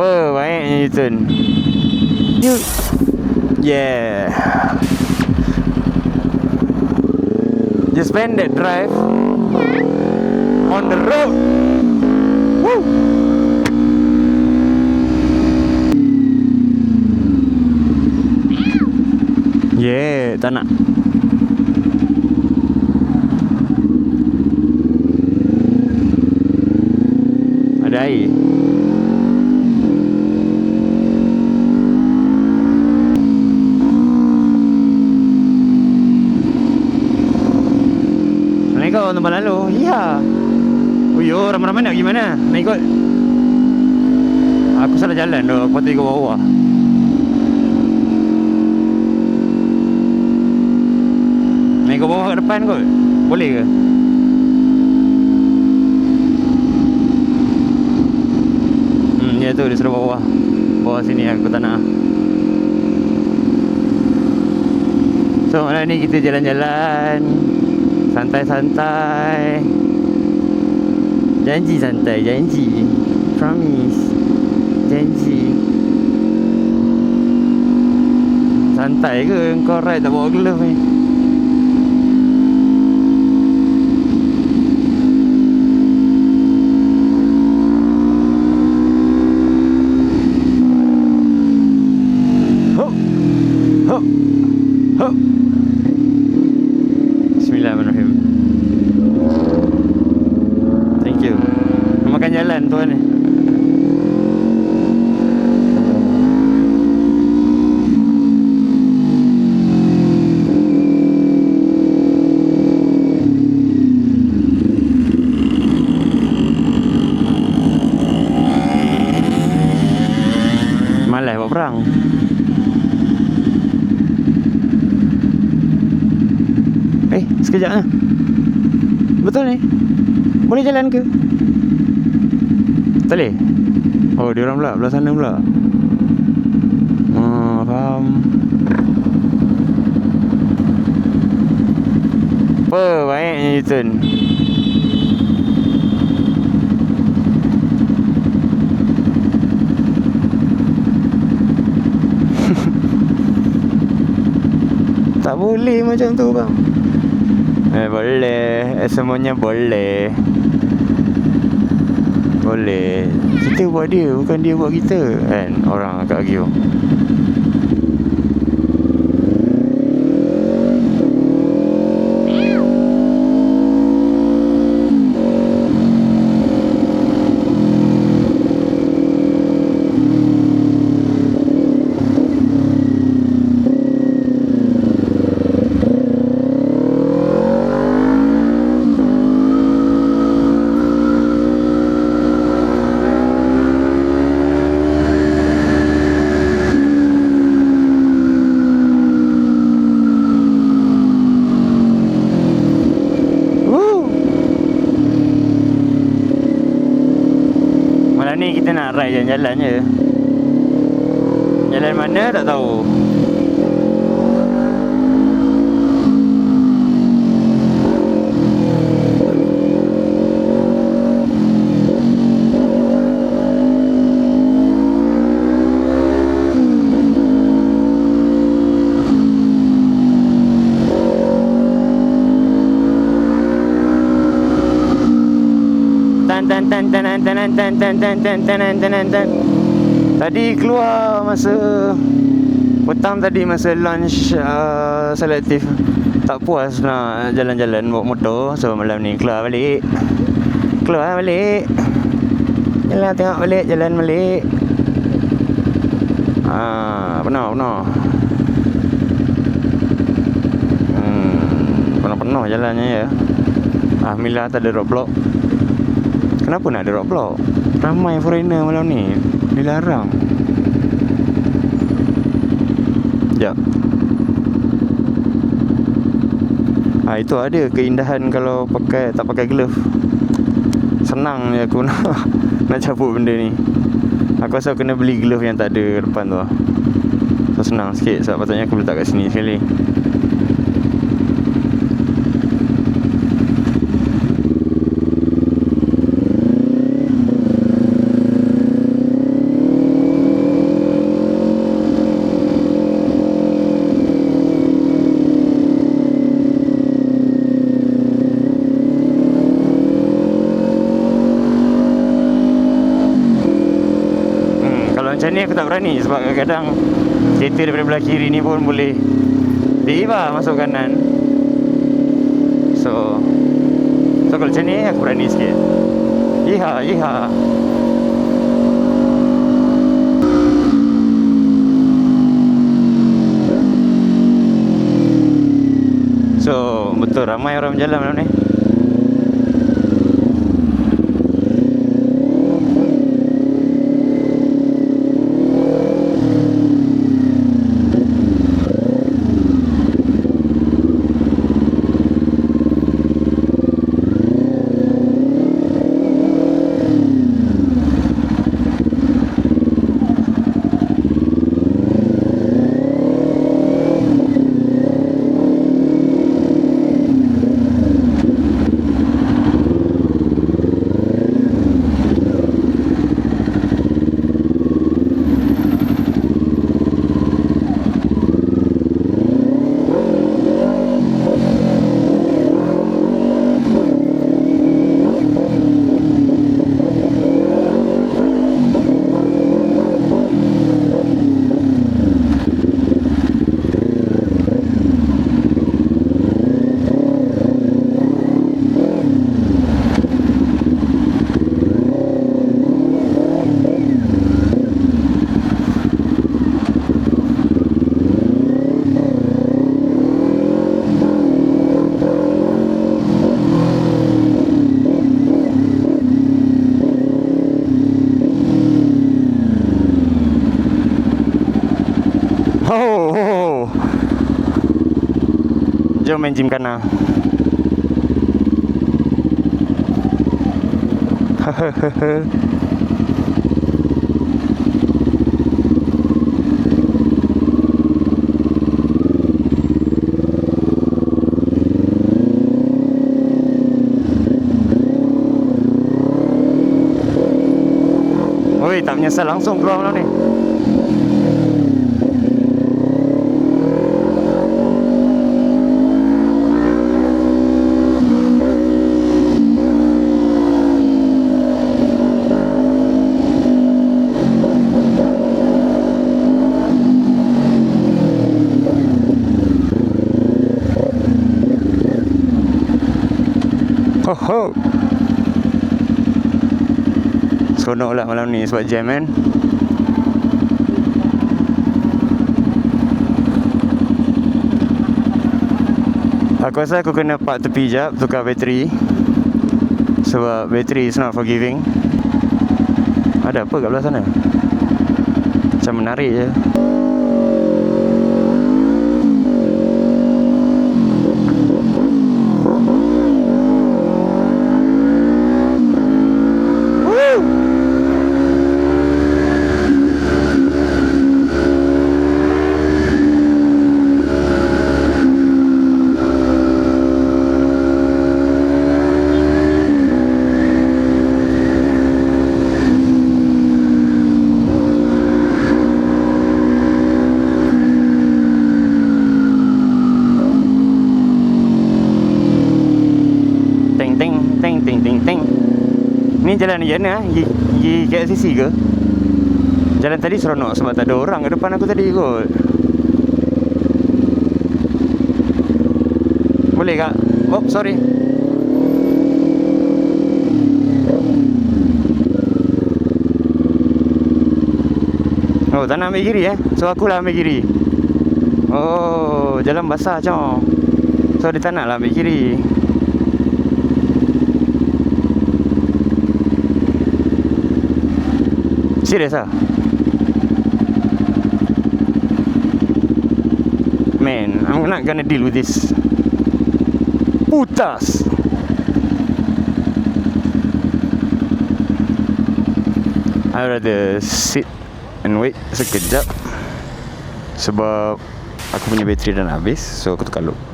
Apa baiknya U-turn. Yeah. Just spend that drive on the road. Woo. Yeah, tak nak. Ada air. Naik kau tempat lalu. Ya. Oh yo, ramai-ramai nak pergi mana? Nak ikut. Aku salah jalan tu. Aku patut ikut bawah. Nak ikut bawah kat depan kot. Boleh ke? Ya tu dia suruh bawah. Bawah sini aku tak nak. So malam ni kita jalan-jalan santai-santai. Janji santai, janji. Promise. Janji. Santai ke kau ride tak bawa glove ni? Hop. Hop. Hop. Bismillahirrahmanirrahim. Thank you. Makan jalan tuan ni. Malas buat perang. Sekejap lah. Betul ni? Boleh jalan ke? Tak boleh? Oh, dia orang pula, belah sana pula. Faham. Apa baiknya U-turn. Tak boleh macam tu bang. Boleh. Semuanya boleh. Boleh. Kita buat dia, bukan dia buat kita. Kan orang agak argue. Ni kita nak ride jalan-jalan je. Jalan mana tak tahu. Tadi keluar masa petang tadi, masa lunch selektif. Tak puas nak jalan-jalan bawa motor. So malam ni keluar balik. Yalah, tengok balik, jalan balik. Penuh Penuh jalannya ya. Alhamdulillah tak ada roadblock. Kenapa nak ada roadblock? Ramai foreigner malam ni. Dilarang. Sekejap. Itu ada keindahan kalau tak pakai glove. Senang je aku nak cabut benda ni. Aku rasa aku kena beli glove yang tak ada depan tu. So senang sikit. Sebab patutnya aku letak kat sini sekali. macam ni aku tak berani. Sebab kadang-kadang kereta daripada belah kiri ni pun boleh tiba masuk kanan. So kalau macam ni aku berani sikit. Iha. So betul ramai orang berjalan malam ni. Oh. Jom main gymkhana. Oi, tak menyesal langsung keluar malam ni. Ho. Seronok lah malam ni sebab jam kan. Aku rasa aku kena park tepi jap, tukar bateri. Sebab bateri is not forgiving. Ada apa kat belah sana? Macam menarik je. Ni jalan ni mana? Pergi KLCC ke? Jalan tadi seronok sebab tak ada orang kat depan aku tadi kot. Boleh kak? Oh, sorry. Oh, tak nak ambil kiri So akulah ambil kiri. Oh, jalan basah macam. So dia tak nak lah ambil kiri. Serius lah. Man, I'm not gonna deal with this. Putas. I'd rather sit and wait sekejap. Sebab aku punya bateri dah nak habis. So aku tukar loop.